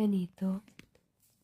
finito،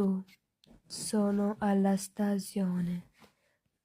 2، sono alla stazione،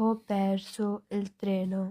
ho perso il treno،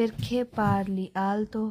perché parli alto،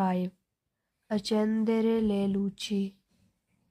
5، accendere le luci،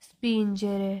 spingere،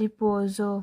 riposo،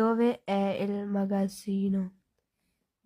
dove è il magazzino،